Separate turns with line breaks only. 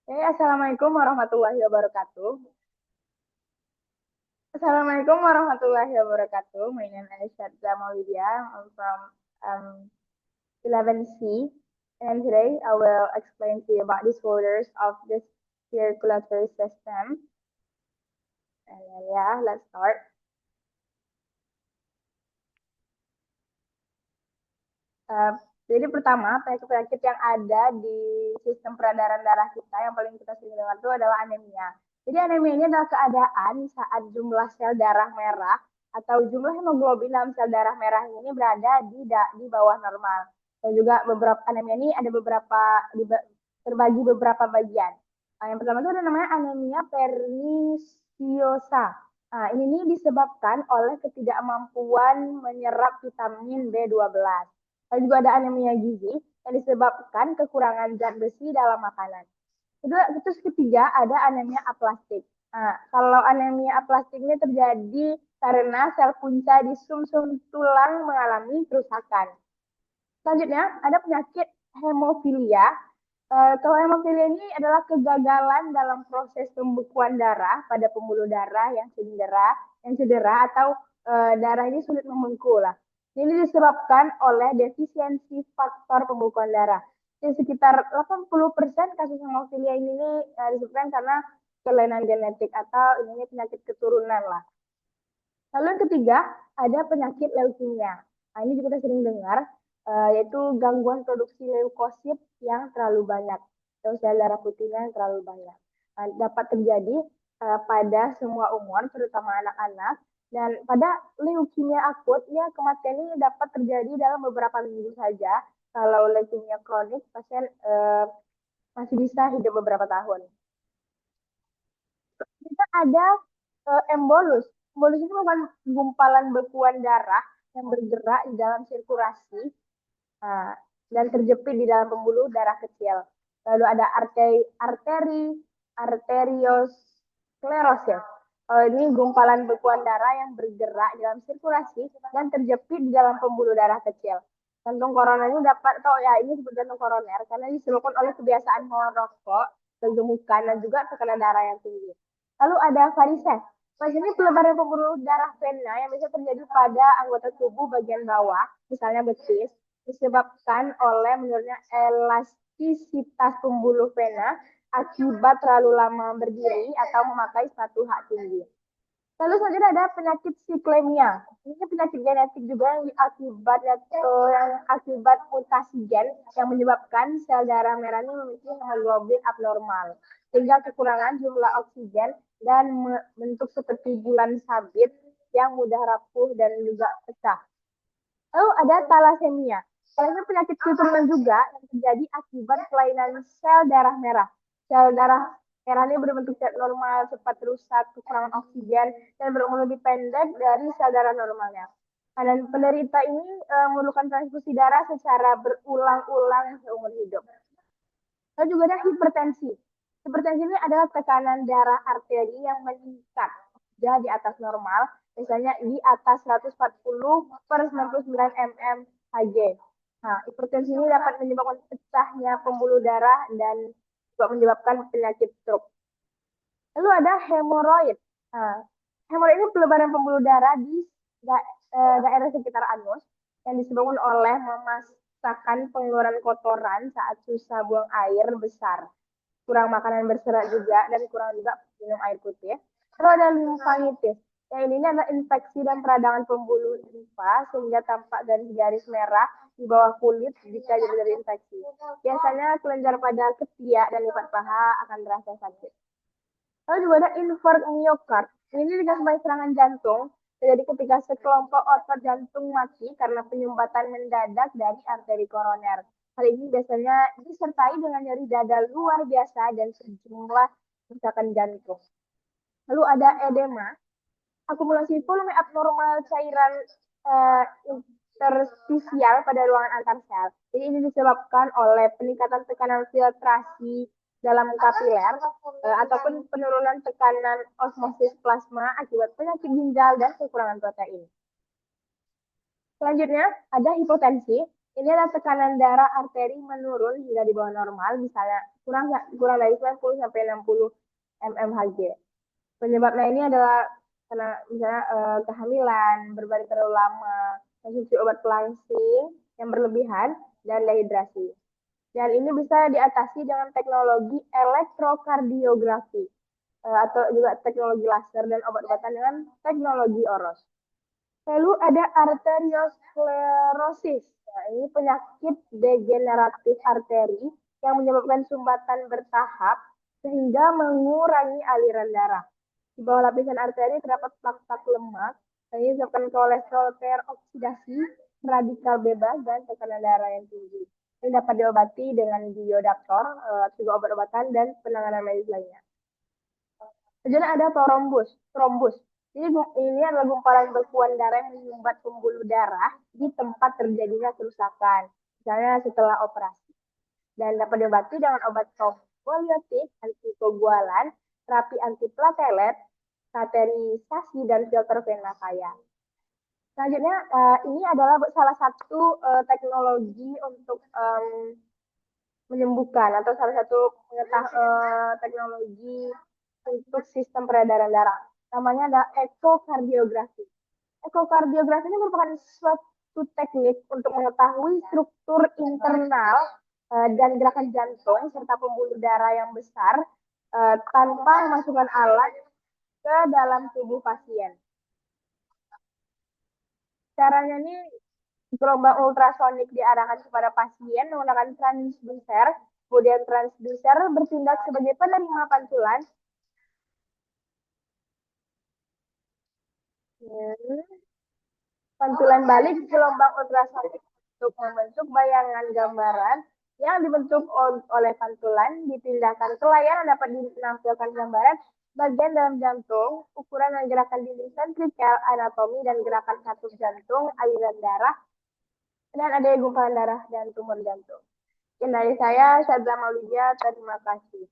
Assalamualaikum warahmatullahi wabarakatuh. Assalamualaikum warahmatullahi wabarakatuh. My name is Syadza Maulidia. I'm from um, 11C, and today I will explain to you about disorders of the circulatory system. And yeah, let's start. Uh, jadi pertama, penyakit-penyakit yang ada di sistem peredaran darah kita yang paling kita sering dengar itu adalah anemia. Jadi anemia ini adalah keadaan saat jumlah sel darah merah atau jumlah hemoglobin dalam sel darah merah ini berada di bawah normal. Dan juga beberapa anemia ini ada terbagi beberapa bagian. Nah, yang pertama itu ada namanya anemia perniciosa. Nah, ini disebabkan oleh ketidakmampuan menyerap vitamin B12. Lalu juga ada anemia gizi yang disebabkan kekurangan zat besi dalam makanan. Terus ketiga ada anemia aplastik. Nah, kalau anemia aplastik ini terjadi karena sel punca di sumsum tulang mengalami kerusakan. Selanjutnya ada penyakit hemofilia. Kalau hemofilia ini adalah kegagalan dalam proses pembekuan darah pada pembuluh darah yang cedera atau darah ini sulit membengkak lah. Ini disebabkan oleh defisiensi faktor pembekuan darah. Jadi sekitar 80% kasus hemofilia ini disebabkan karena kelainan genetik atau ini penyakit keturunan lah. Lalu yang ketiga ada penyakit leukemia. Nah, ini juga kita sering dengar, yaitu gangguan produksi leukosit yang terlalu banyak atau sel darah putihnya yang terlalu banyak. Nah, dapat terjadi pada semua umur, terutama anak-anak. Dan pada leukemia akut, ya kematian ini dapat terjadi dalam beberapa minggu saja. Kalau leukemia kronik, pasien masih bisa hidup beberapa tahun. Kita ada embolus. Embolus itu bukan gumpalan bekuan darah yang bergerak di dalam sirkulasi dan terjepit di dalam pembuluh darah kecil. Lalu ada arteriosklerosis. Kalau ini gumpalan bekuan darah yang bergerak di dalam sirkulasi dan terjepit di dalam pembuluh darah kecil. Jantung koroner ini dapat, atau ya ini disebut jantung koroner karena disebabkan oleh kebiasaan merokok, kegemukan, dan juga tekanan darah yang tinggi. Lalu ada varises. Varises ini pelebaran pembuluh darah vena yang bisa terjadi pada anggota tubuh bagian bawah, misalnya betis, disebabkan oleh menurunnya elastisitas pembuluh vena akibat terlalu lama berdiri atau memakai sepatu hak tinggi. Lalu selanjutnya ada penyakit siklemia. Ini penyakit genetik juga yang akibat mutasi gen yang menyebabkan sel darah merah ini memiliki hemoglobin abnormal sehingga kekurangan jumlah oksigen dan bentuk seperti bulan sabit yang mudah rapuh dan juga pecah. Lalu ada talasemia. Ini penyakit keturunan juga yang terjadi akibat kelainan sel darah merah. Sel darah merah ini berbentuk zat normal, cepat rusak, kekurangan oksigen, dan berumur lebih pendek dari sel darah normalnya. Dan penderita ini memerlukan transfusi darah secara berulang-ulang seumur hidup. Lalu juga ada hipertensi. Hipertensi ini adalah tekanan darah arteri yang meningkat di atas normal, misalnya di atas 140/99 mm Hg. Nah, hipertensi ini dapat menyebabkan pecahnya pembuluh darah dan juga menyebabkan penyakit stroke. Lalu ada hemoroid. Nah, hemoroid ini pelebaran pembuluh darah di daerah sekitar anus yang disebabkan oleh memaksakan pengeluaran kotoran saat susah buang air besar, kurang makanan berserat juga, dan kurang juga minum air putih. Lalu ada limfanitis. Yang ini adalah infeksi dan peradangan pembuluh limfa sehingga tampak garis-garis merah di bawah kulit jika dari infeksi. Biasanya kelenjar pada ketiak dan lipat paha akan terasa sakit. Lalu juga ada infark miokard. Ini juga sebagai serangan jantung terjadi ketika sekelompok otot jantung mati karena penyumbatan mendadak dari arteri koroner. Hal ini biasanya disertai dengan nyeri dada luar biasa dan sejumlah kerusakan jantung. Lalu ada edema, akumulasi volume abnormal cairan interstisial pada ruangan antar sel. Jadi ini disebabkan oleh peningkatan tekanan filtrasi dalam kapiler ataupun penurunan tekanan osmosis plasma akibat penyakit ginjal dan kekurangan protein. Selanjutnya ada hipotensi. Ini adalah tekanan darah arteri menurun hingga di bawah normal, misalnya kurang dari 90 sampai 60 mmHg. Penyebabnya ini adalah karena misalnya kehamilan, berbaring terlalu lama, konsumsi obat pelangsing yang berlebihan, dan dehidrasi. Dan ini bisa diatasi dengan teknologi elektrokardiografi atau juga teknologi laser dan obat-obatan dengan teknologi oros. Lalu ada arteriosklerosis. Nah, ini penyakit degeneratif arteri yang menyebabkan sumbatan bertahap sehingga mengurangi aliran darah. Di bawah lapisan arteri terdapat plak-plak lemak, yang menyebabkan kolesterol teroksidasi, radikal bebas, dan tekanan darah yang tinggi. Ini dapat diobati dengan biodaptor, juga obat-obatan, dan penanganan medis lainnya. Selanjutnya ada trombus. Trombus. Ini adalah gumpalan bekuan darah yang menyumbat pembuluh darah di tempat terjadinya kerusakan, misalnya setelah operasi. Dan dapat diobati dengan obat profoliotik, antikoagulan, terapi antiplatelet, kateterisasi, dan filter vena cava. Selanjutnya, ini adalah salah satu teknologi untuk menyembuhkan atau salah satu teknologi untuk sistem peredaran darah. Namanya ada ekokardiografi. Ekokardiografi ini merupakan suatu teknik untuk mengetahui struktur internal dan gerakan jantung serta pembuluh darah yang besar tanpa memasukkan alat ke dalam tubuh pasien. Caranya ini gelombang ultrasonik diarahkan kepada pasien menggunakan transducer. Kemudian transducer bertindak sebagai penerima pantulan. Pantulan balik gelombang ultrasonik untuk membentuk bayangan gambaran yang dibentuk oleh pantulan dipindahkan ke layar yang dapat dinampilkan gambaran bagian dalam jantung, ukuran dan gerakan dinding ventrikel, anatomi dan gerakan katup jantung, aliran darah, dan ada gumpalan darah dan tumor jantung. Sekian dari saya, Sadra Maulidya, terima kasih.